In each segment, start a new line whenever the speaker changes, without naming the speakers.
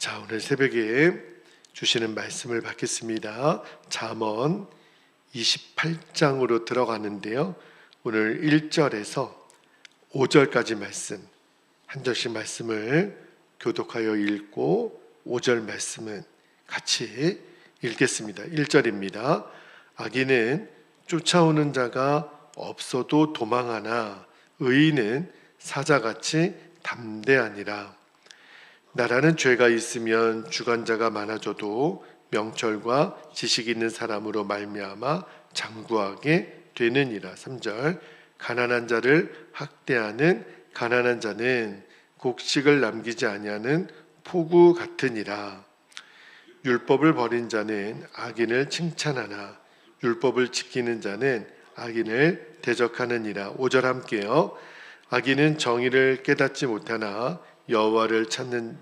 자, 오늘 새벽에 주시는 말씀을 받겠습니다. 잠언 28장으로 들어가는데요. 오늘 1절에서 5절까지 말씀, 한 절씩 말씀을 교독하여 읽고 5절 말씀은 같이 읽겠습니다. 1절입니다. 악인은 쫓아오는 자가 없어도 도망하나 의인은 사자같이 담대하니라. 나라는 죄가 있으면 주관자가 많아져도 명철과 지식 있는 사람으로 말미암아 장구하게 되느니라. 3절. 가난한 자를 학대하는 가난한 자는 곡식을 남기지 아니하는 포구 같으니라. 율법을 버린 자는 악인을 칭찬하나 율법을 지키는 자는 악인을 대적하느니라. 5절 함께요. 악인은 정의를 깨닫지 못하나 여호와를 찾는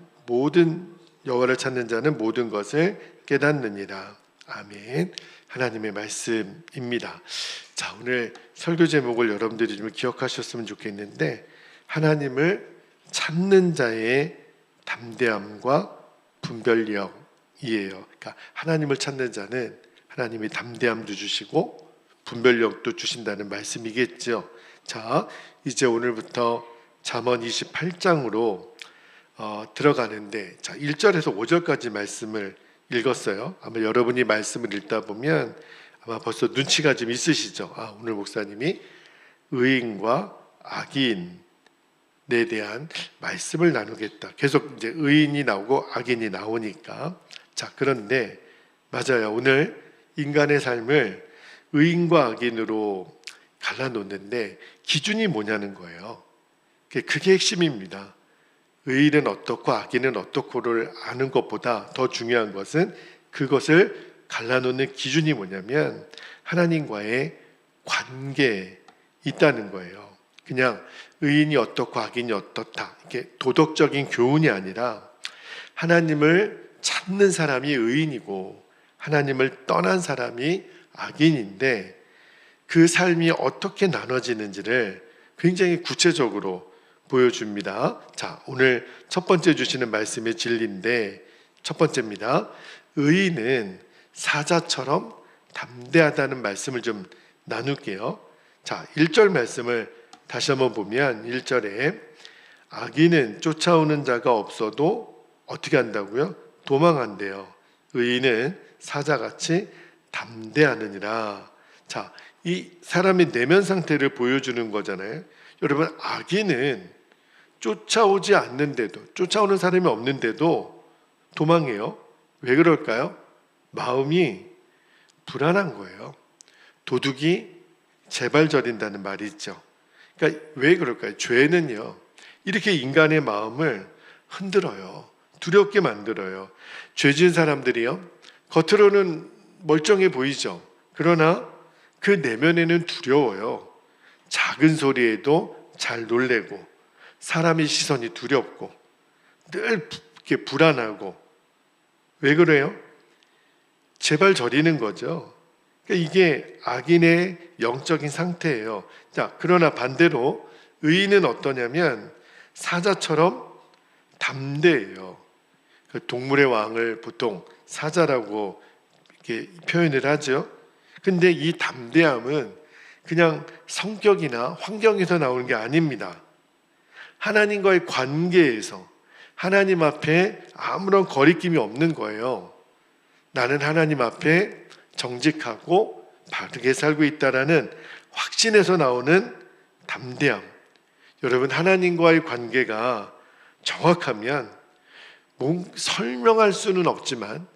자는 모든 것을 깨닫느니라. 아멘. 하나님의 말씀입니다. 자, 오늘 설교 제목을 여러분들이 좀 기억하셨으면 좋겠는데, 하나님을 찾는 자의 담대함과 분별력이에요. 그러니까 하나님을 찾는 자는 하나님이 담대함도 주시고 분별력도 주신다는 말씀이겠죠. 자, 이제 오늘부터 잠언 28장으로 들어가는데, 자, 1절에서 5절까지 말씀을 읽었어요. 아마 여러분이 말씀을 읽다 보면 아마 벌써 눈치가 좀 있으시죠. 오늘 목사님이 의인과 악인에 대한 말씀을 나누겠다. 계속 이제 의인이 나오고 악인이 나오니까. 자, 그런데 맞아요. 오늘 인간의 삶을 의인과 악인으로 갈라놓는데 기준이 뭐냐는 거예요. 그게 핵심입니다. 의인은 어떻고 악인은 어떻고를 아는 것보다 더 중요한 것은 그것을 갈라놓는 기준이 뭐냐면 하나님과의 관계에 있다는 거예요. 그냥 의인이 어떻고 악인이 어떻다, 이게 도덕적인 교훈이 아니라 하나님을 찾는 사람이 의인이고 하나님을 떠난 사람이 악인인데, 그 삶이 어떻게 나눠지는지를 굉장히 구체적으로 보여줍니다. 자, 오늘 첫 번째 주시는 말씀의 진리인데, 첫 번째입니다. 의인은 사자처럼 담대하다는 말씀을 좀 나눌게요. 자, 1절 말씀을 다시 한번 보면 1절에 악인은 쫓아오는 자가 없어도 어떻게 한다고요? 도망한대요. 의인은 사자같이 담대하느니라. 자, 이 사람의 내면 상태를 보여주는 거잖아요. 여러분, 악인은 쫓아오지 않는데도, 쫓아오는 사람이 없는데도 도망해요. 왜 그럴까요? 마음이 불안한 거예요. 도둑이 제발 저린다는 말이 있죠. 그러니까 왜 그럴까요? 죄는요, 이렇게 인간의 마음을 흔들어요. 두렵게 만들어요. 죄 지은 사람들이요, 겉으로는 멀쩡해 보이죠. 그러나 그 내면에는 두려워요. 작은 소리에도 잘 놀래고 사람의 시선이 두렵고 늘 이렇게 불안하고. 왜 그래요? 제발 저리는 거죠. 그러니까 이게 악인의 영적인 상태예요. 자, 그러나 반대로 의인은 어떠냐면 사자처럼 담대해요. 동물의 왕을 보통 사자라고 이렇게 표현을 하죠. 근데 이 담대함은 그냥 성격이나 환경에서 나오는 게 아닙니다. 하나님과의 관계에서 하나님 앞에 아무런 거리낌이 없는 거예요. 나는 하나님 앞에 정직하고 바르게 살고 있다라는 확신에서 나오는 담대함. 여러분, 하나님과의 관계가 정확하면 설명할 수는 없지만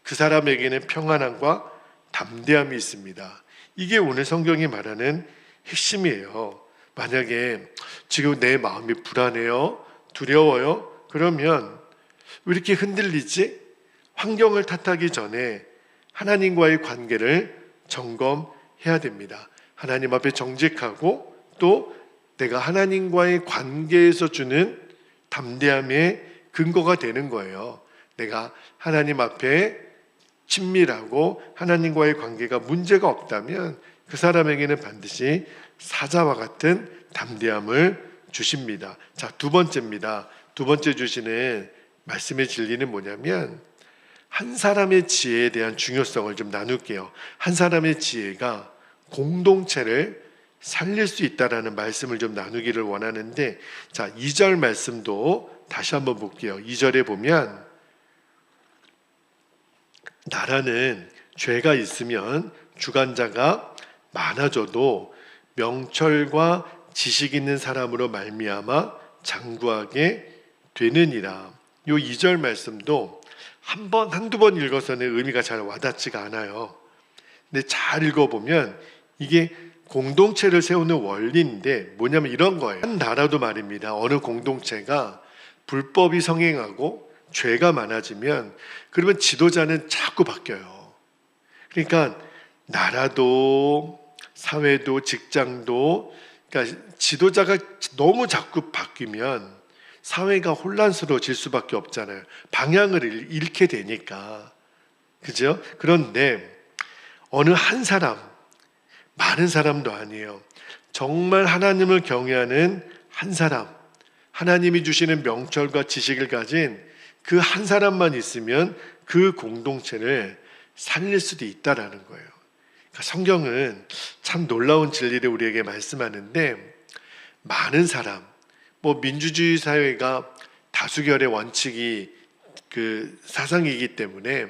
그 사람에게는 평안함과 담대함이 있습니다. 이게 오늘 성경이 말하는 핵심이에요. 만약에 지금 내 마음이 불안해요, 두려워요, 그러면 왜 이렇게 흔들리지? 환경을 탓하기 전에 하나님과의 관계를 점검해야 됩니다. 하나님 앞에 정직하고 또 내가 하나님과의 관계에서 주는 담대함의 근거가 되는 거예요. 내가 하나님 앞에 친밀하고 하나님과의 관계가 문제가 없다면 그 사람에게는 반드시 사자와 같은 담대함을 주십니다. 자, 두 번째입니다. 두 번째 주시는 말씀의 진리는 뭐냐면 한 사람의 지혜에 대한 중요성을 좀 나눌게요. 한 사람의 지혜가 공동체를 살릴 수 있다라는 말씀을 좀 나누기를 원하는데, 자, 2절 말씀도 다시 한번 볼게요. 2절에 보면 나라는 죄가 있으면 주관자가 많아져도 명철과 지식 있는 사람으로 말미암아 장구하게 되느니라. 요 2절 말씀도 한두 번 읽어서는 의미가 잘 와닿지가 않아요. 근데 잘 읽어보면 이게 공동체를 세우는 원리인데 뭐냐면 이런 거예요. 한 나라도 말입니다. 어느 공동체가 불법이 성행하고 죄가 많아지면 그러면 지도자는 자꾸 바뀌어요. 그러니까 나라도 사회도 직장도, 그러니까 지도자가 너무 자꾸 바뀌면 사회가 혼란스러워질 수밖에 없잖아요. 방향을 잃게 되니까. 그죠? 그런데 어느 한 사람, 많은 사람도 아니에요. 정말 하나님을 경외하는 한 사람, 하나님이 주시는 명철과 지식을 가진 그 한 사람만 있으면 그 공동체를 살릴 수도 있다라는 거예요. 그러니까 성경은 참 놀라운 진리를 우리에게 말씀하는데, 많은 사람, 민주주의 사회가 다수결의 원칙이 그 사상이기 때문에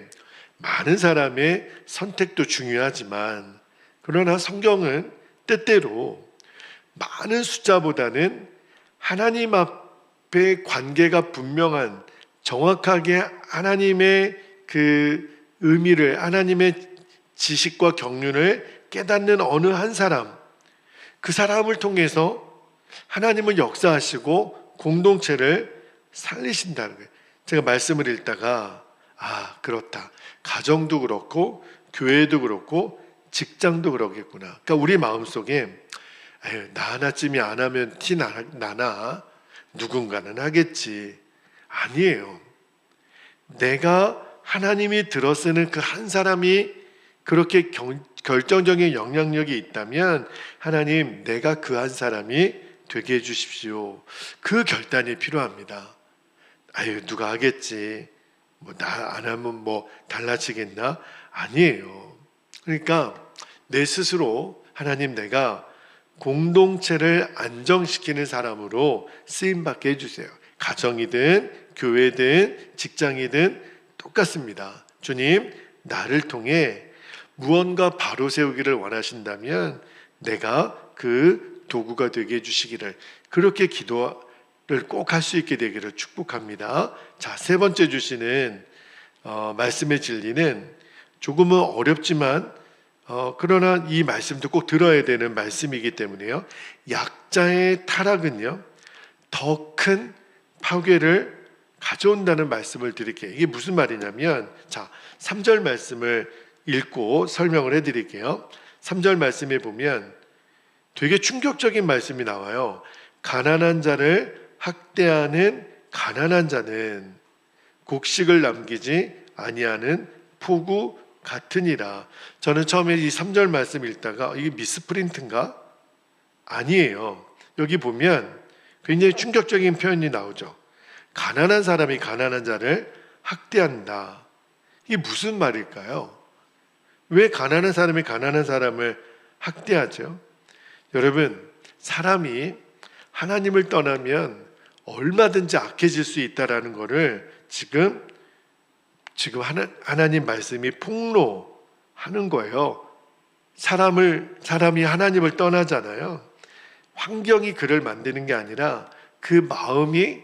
많은 사람의 선택도 중요하지만, 그러나 성경은 때때로 많은 숫자보다는 하나님 앞에 관계가 분명한, 정확하게 하나님의 그 의미를, 하나님의 지식과 경륜을 깨닫는 어느 한 사람, 그 사람을 통해서 하나님은 역사하시고 공동체를 살리신다는 거예요. 제가 말씀을 읽다가 그렇다. 가정도 그렇고 교회도 그렇고 직장도 그러겠구나. 그러니까 우리 마음속에 나 하나쯤이 안 하면 티 나나, 누군가는 하겠지. 아니에요. 내가 하나님이 들어쓰는 그 한 사람이 그렇게 결정적인 영향력이 있다면, 하나님, 내가 그 한 사람이 되게 해주십시오. 그 결단이 필요합니다. 누가 하겠지. 나 안 하면 달라지겠나? 아니에요. 그러니까 내 스스로 하나님, 내가 공동체를 안정시키는 사람으로 쓰임받게 해주세요. 가정이든 교회든 직장이든 똑같습니다. 주님, 나를 통해 무언가 바로 세우기를 원하신다면 내가 그 도구가 되게 해주시기를, 그렇게 기도를 꼭 할 수 있게 되기를 축복합니다. 자, 세 번째 주시는 말씀의 진리는 조금은 어렵지만 그러나 이 말씀도 꼭 들어야 되는 말씀이기 때문에요. 약자의 타락은요, 더 큰 파괴를 가져온다는 말씀을 드릴게요. 이게 무슨 말이냐면, 자, 3절 말씀을 읽고 설명을 해드릴게요. 3절 말씀에 보면 되게 충격적인 말씀이 나와요. 가난한 자를 학대하는 가난한 자는 곡식을 남기지 아니하는 포구 같으니라. 저는 처음에 이 3절 말씀 읽다가 이게 미스프린트인가? 아니에요. 여기 보면 굉장히 충격적인 표현이 나오죠. 가난한 사람이 가난한 자를 학대한다. 이게 무슨 말일까요? 왜 가난한 사람이 가난한 사람을 학대하죠? 여러분, 사람이 하나님을 떠나면 얼마든지 악해질 수 있다라는 것을 지금 하나님 말씀이 폭로하는 거예요. 사람이 하나님을 떠나잖아요. 환경이 그를 만드는 게 아니라 그 마음이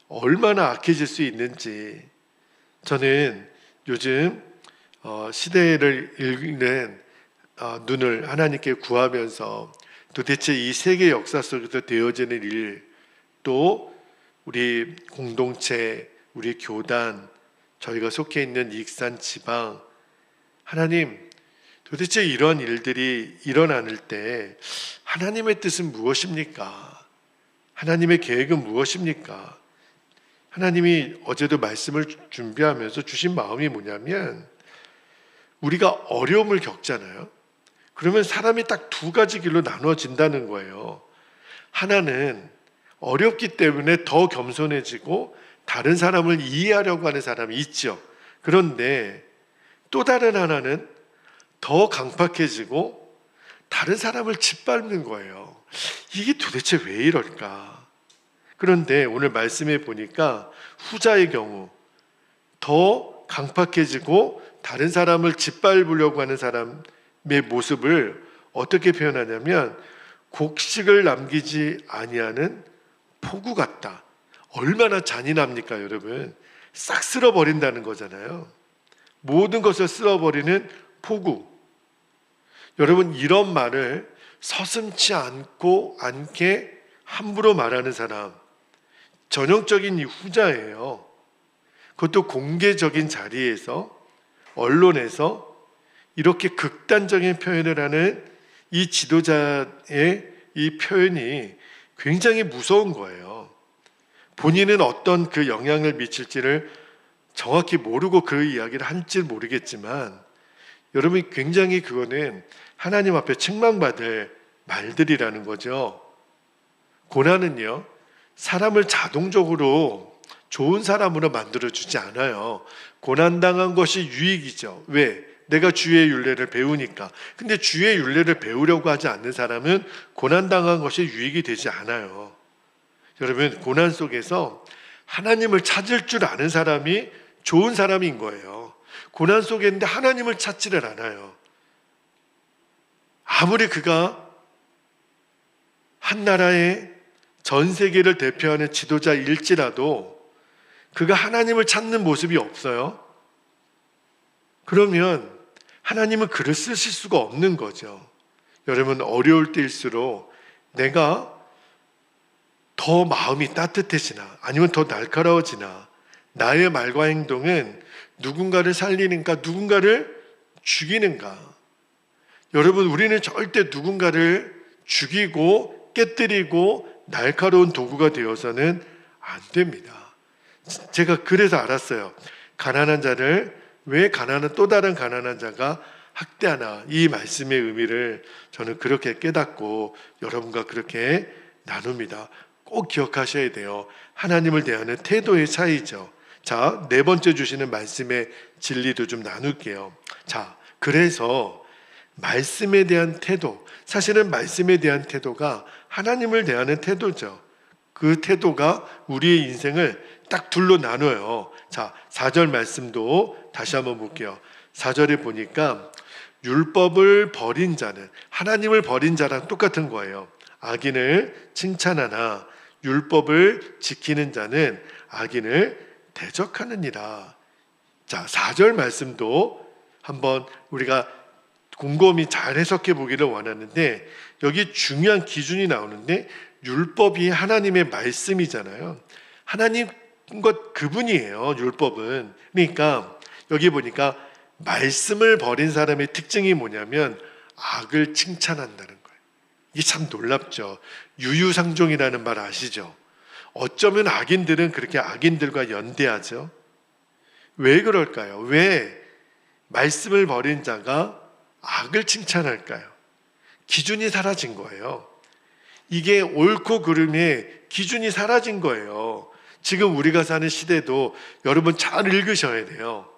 얼마나 악해질 수 있는지. 저는 요즘 시대를 읽는 눈을 하나님께 구하면서 도대체 이 세계 역사 속에서 되어지는 일, 또 우리 공동체, 우리 교단, 저희가 속해 있는 익산 지방, 하나님, 도대체 이런 일들이 일어나는 때 하나님의 뜻은 무엇입니까? 하나님의 계획은 무엇입니까? 하나님이 어제도 말씀을 준비하면서 주신 마음이 뭐냐면, 우리가 어려움을 겪잖아요. 그러면 사람이 딱 두 가지 길로 나눠진다는 거예요. 하나는 어렵기 때문에 더 겸손해지고 다른 사람을 이해하려고 하는 사람이 있죠. 그런데 또 다른 하나는 더 강팍해지고 다른 사람을 짓밟는 거예요. 이게 도대체 왜 이럴까? 그런데 오늘 말씀해 보니까 후자의 경우 더 강팍해지고 다른 사람을 짓밟으려고 하는 사람의 모습을 어떻게 표현하냐면 곡식을 남기지 아니하는 포구 같다. 얼마나 잔인합니까, 여러분? 싹 쓸어버린다는 거잖아요. 모든 것을 쓸어버리는 포구. 여러분, 이런 말을 서슴지 않게 함부로 말하는 사람, 전형적인 이 후자예요. 그것도 공개적인 자리에서, 언론에서 이렇게 극단적인 표현을 하는 이 지도자의 이 표현이 굉장히 무서운 거예요. 본인은 어떤 그 영향을 미칠지를 정확히 모르고 그 이야기를 할지 모르겠지만 여러분, 굉장히 그거는 하나님 앞에 책망받을 말들이라는 거죠. 고난은요, 사람을 자동적으로 좋은 사람으로 만들어주지 않아요. 고난당한 것이 유익이죠. 왜? 내가 주의 율례를 배우니까. 근데 주의 율례를 배우려고 하지 않는 사람은 고난당한 것이 유익이 되지 않아요. 여러분, 고난 속에서 하나님을 찾을 줄 아는 사람이 좋은 사람인 거예요. 고난 속에 있는데 하나님을 찾지를 않아요. 아무리 그가 한 나라의 전 세계를 대표하는 지도자일지라도 그가 하나님을 찾는 모습이 없어요. 그러면 하나님은 그를 쓰실 수가 없는 거죠. 여러분, 어려울 때일수록 내가 더 마음이 따뜻해지나 아니면 더 날카로워지나 나의 말과 행동은 누군가를 살리는가 누군가를 죽이는가. 여러분, 우리는 절대 누군가를 죽이고 깨뜨리고 날카로운 도구가 되어서는 안 됩니다. 제가 그래서 알았어요. 가난한 자를 왜 또 다른 가난한 자가 학대하나, 이 말씀의 의미를 저는 그렇게 깨닫고 여러분과 그렇게 나눕니다. 꼭 기억하셔야 돼요. 하나님을 대하는 태도의 차이죠. 자, 네 번째 주시는 말씀의 진리도 좀 나눌게요. 자, 그래서 말씀에 대한 태도, 사실은 말씀에 대한 태도가 하나님을 대하는 태도죠. 그 태도가 우리의 인생을 딱 둘로 나눠요. 자, 4절 말씀도 다시 한번 볼게요. 4절에 보니까 율법을 버린 자는, 하나님을 버린 자랑 똑같은 거예요. 악인을 칭찬하나 율법을 지키는 자는 악인을 대적하느니라. 자, 4절 말씀도 한번 우리가 곰곰이 잘 해석해 보기를 원하는데, 여기 중요한 기준이 나오는데, 율법이 하나님의 말씀이잖아요. 하나님과 그분이에요, 율법은. 그러니까 여기 보니까 말씀을 버린 사람의 특징이 뭐냐면 악을 칭찬한다는 거예요. 이게 참 놀랍죠. 유유상종이라는 말 아시죠? 어쩌면 악인들은 그렇게 악인들과 연대하죠. 왜 그럴까요? 왜 말씀을 버린 자가 악을 칭찬할까요? 기준이 사라진 거예요. 이게 옳고 그름의 기준이 사라진 거예요. 지금 우리가 사는 시대도 여러분 잘 읽으셔야 돼요.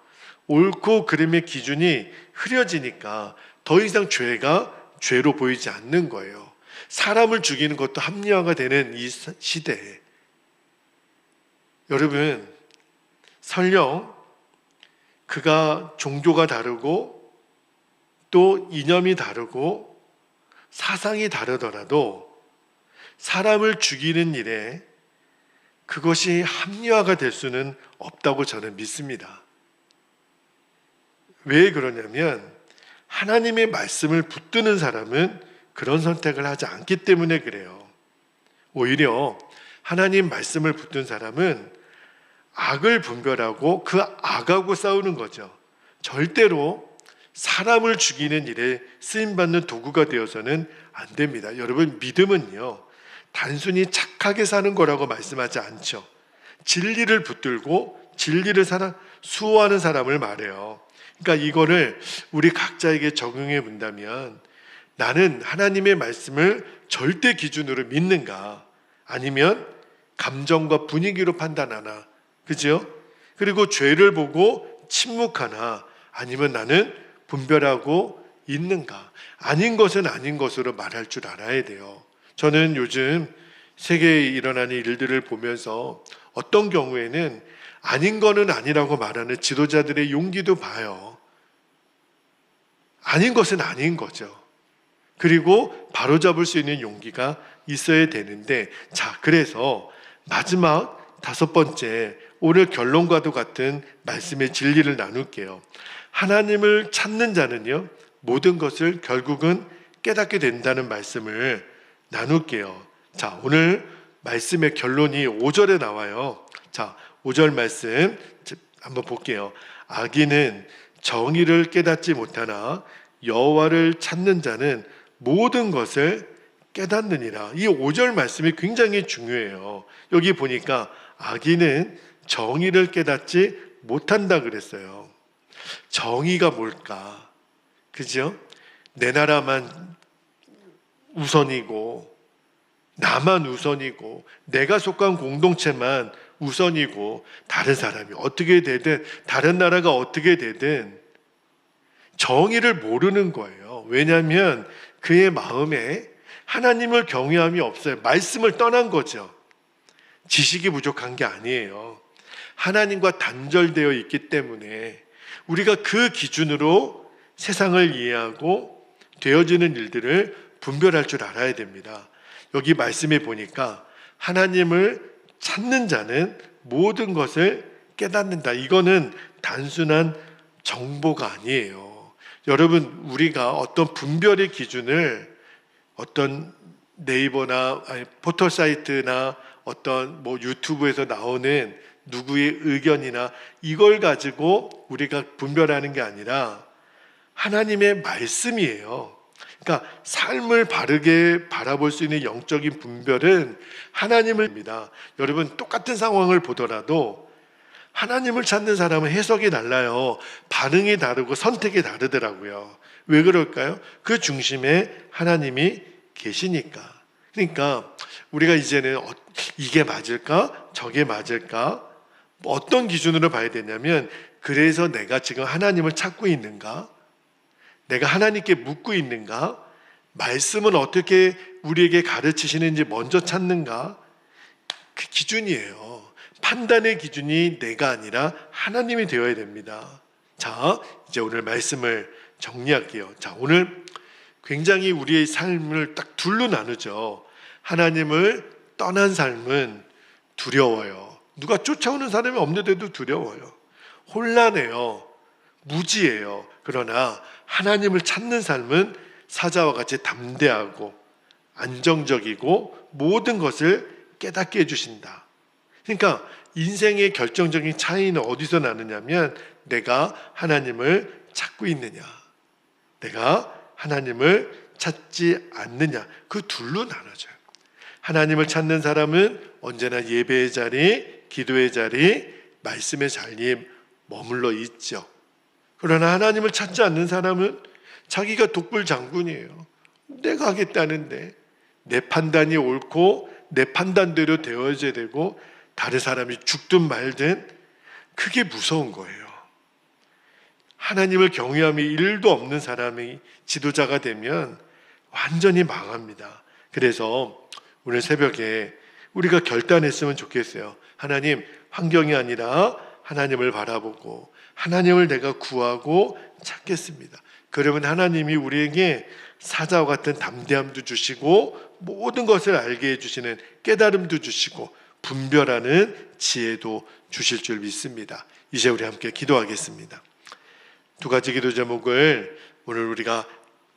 옳고 그름의 기준이 흐려지니까 더 이상 죄가 죄로 보이지 않는 거예요. 사람을 죽이는 것도 합리화가 되는 이 시대에 여러분, 설령 그가 종교가 다르고 또 이념이 다르고 사상이 다르더라도 사람을 죽이는 일에 그것이 합리화가 될 수는 없다고 저는 믿습니다. 왜 그러냐면 하나님의 말씀을 붙드는 사람은 그런 선택을 하지 않기 때문에 그래요. 오히려 하나님 말씀을 붙든 사람은 악을 분별하고 그 악하고 싸우는 거죠. 절대로 사람을 죽이는 일에 쓰임받는 도구가 되어서는 안 됩니다. 여러분, 믿음은요, 단순히 착하게 사는 거라고 말씀하지 않죠. 진리를 붙들고 진리를 수호하는 사람을 말해요. 그러니까 이거를 우리 각자에게 적용해 본다면 나는 하나님의 말씀을 절대 기준으로 믿는가, 아니면 감정과 분위기로 판단하나, 그죠? 그리고 죄를 보고 침묵하나 아니면 나는 분별하고 있는가? 아닌 것은 아닌 것으로 말할 줄 알아야 돼요. 저는 요즘 세계에 일어나는 일들을 보면서 어떤 경우에는 아닌 거는 아니라고 말하는 지도자들의 용기도 봐요. 아닌 것은 아닌 거죠. 그리고 바로잡을 수 있는 용기가 있어야 되는데, 자, 그래서 마지막 5번째, 오늘 결론과도 같은 말씀의 진리를 나눌게요. 하나님을 찾는 자는요, 모든 것을 결국은 깨닫게 된다는 말씀을 나눌게요. 자, 오늘 말씀의 결론이 5절에 나와요. 자, 5절 말씀 한번 볼게요. 악인은 정의를 깨닫지 못하나 여호와를 찾는 자는 모든 것을 깨닫느니라. 이 5절 말씀이 굉장히 중요해요. 여기 보니까 악인은 정의를 깨닫지 못한다 그랬어요. 정의가 뭘까? 그죠? 내 나라만 우선이고, 나만 우선이고, 내가 속한 공동체만 우선이고, 다른 사람이 어떻게 되든, 다른 나라가 어떻게 되든 정의를 모르는 거예요. 왜냐하면 그의 마음에 하나님을 경외함이 없어요. 말씀을 떠난 거죠. 지식이 부족한 게 아니에요. 하나님과 단절되어 있기 때문에 우리가 그 기준으로 세상을 이해하고 되어지는 일들을 분별할 줄 알아야 됩니다. 여기 말씀에 보니까 하나님을 찾는 자는 모든 것을 깨닫는다. 이거는 단순한 정보가 아니에요. 여러분, 우리가 어떤 분별의 기준을 어떤 네이버나 포털 사이트나 어떤 유튜브에서 나오는 누구의 의견이나 이걸 가지고 우리가 분별하는 게 아니라 하나님의 말씀이에요. 그러니까 삶을 바르게 바라볼 수 있는 영적인 분별은 하나님입니다. 여러분, 똑같은 상황을 보더라도 하나님을 찾는 사람은 해석이 달라요. 반응이 다르고 선택이 다르더라고요. 왜 그럴까요? 그 중심에 하나님이 계시니까. 그러니까 우리가 이제는 이게 맞을까? 저게 맞을까? 어떤 기준으로 봐야 되냐면, 그래서 내가 지금 하나님을 찾고 있는가? 내가 하나님께 묻고 있는가? 말씀은 어떻게 우리에게 가르치시는지 먼저 찾는가? 그 기준이에요. 판단의 기준이 내가 아니라 하나님이 되어야 됩니다. 자, 이제 오늘 말씀을 정리할게요. 자, 오늘 굉장히 우리의 삶을 딱 둘로 나누죠. 하나님을 떠난 삶은 두려워요. 누가 쫓아오는 사람이 없는데도 두려워요. 혼란해요. 무지해요. 그러나 하나님을 찾는 삶은 사자와 같이 담대하고 안정적이고 모든 것을 깨닫게 해주신다. 그러니까 인생의 결정적인 차이는 어디서 나느냐면, 내가 하나님을 찾고 있느냐, 내가 하나님을 찾지 않느냐, 그 둘로 나눠져요. 하나님을 찾는 사람은 언제나 예배의 자리, 기도의 자리, 말씀의 자리에 머물러 있죠. 그러나 하나님을 찾지 않는 사람은 자기가 독불장군이에요. 내가 하겠다는데 내 판단이 옳고 내 판단대로 되어져야 되고, 다른 사람이 죽든 말든 그게 무서운 거예요. 하나님을 경외함이 1도 없는 사람이 지도자가 되면 완전히 망합니다. 그래서 오늘 새벽에 우리가 결단했으면 좋겠어요. 하나님, 환경이 아니라 하나님을 바라보고 하나님을 내가 구하고 찾겠습니다. 그러면 하나님이 우리에게 사자와 같은 담대함도 주시고 모든 것을 알게 해주시는 깨달음도 주시고 분별하는 지혜도 주실 줄 믿습니다. 이제 우리 함께 기도하겠습니다. 2가지 기도 제목을 오늘 우리가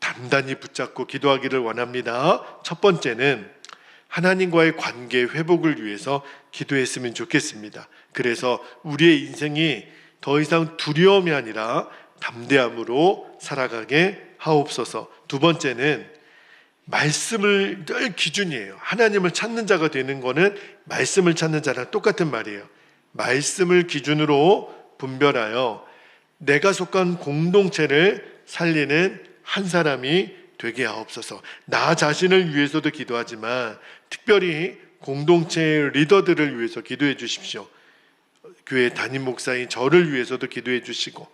단단히 붙잡고 기도하기를 원합니다. 첫 번째는 하나님과의 관계 회복을 위해서 기도했으면 좋겠습니다. 그래서 우리의 인생이 더 이상 두려움이 아니라 담대함으로 살아가게 하옵소서. 두 번째는 말씀을 늘 기준이에요. 하나님을 찾는 자가 되는 거는 말씀을 찾는 자랑 똑같은 말이에요. 말씀을 기준으로 분별하여 내가 속한 공동체를 살리는 한 사람이 되게 하옵소서. 나 자신을 위해서도 기도하지만 특별히 공동체의 리더들을 위해서 기도해 주십시오. 교회 담임 목사인 저를 위해서도 기도해 주시고,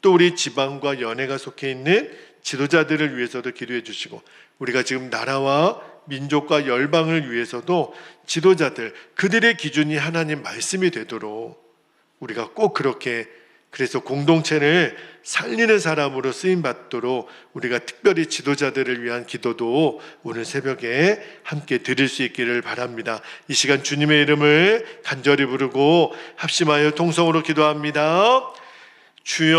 또 우리 지방과 연회가 속해 있는 지도자들을 위해서도 기도해 주시고, 우리가 지금 나라와 민족과 열방을 위해서도 지도자들, 그들의 기준이 하나님 말씀이 되도록 우리가 꼭 그렇게, 그래서 공동체를 살리는 사람으로 쓰임 받도록 우리가 특별히 지도자들을 위한 기도도 오늘 새벽에 함께 드릴 수 있기를 바랍니다. 이 시간 주님의 이름을 간절히 부르고 합심하여 통성으로 기도합니다. 주여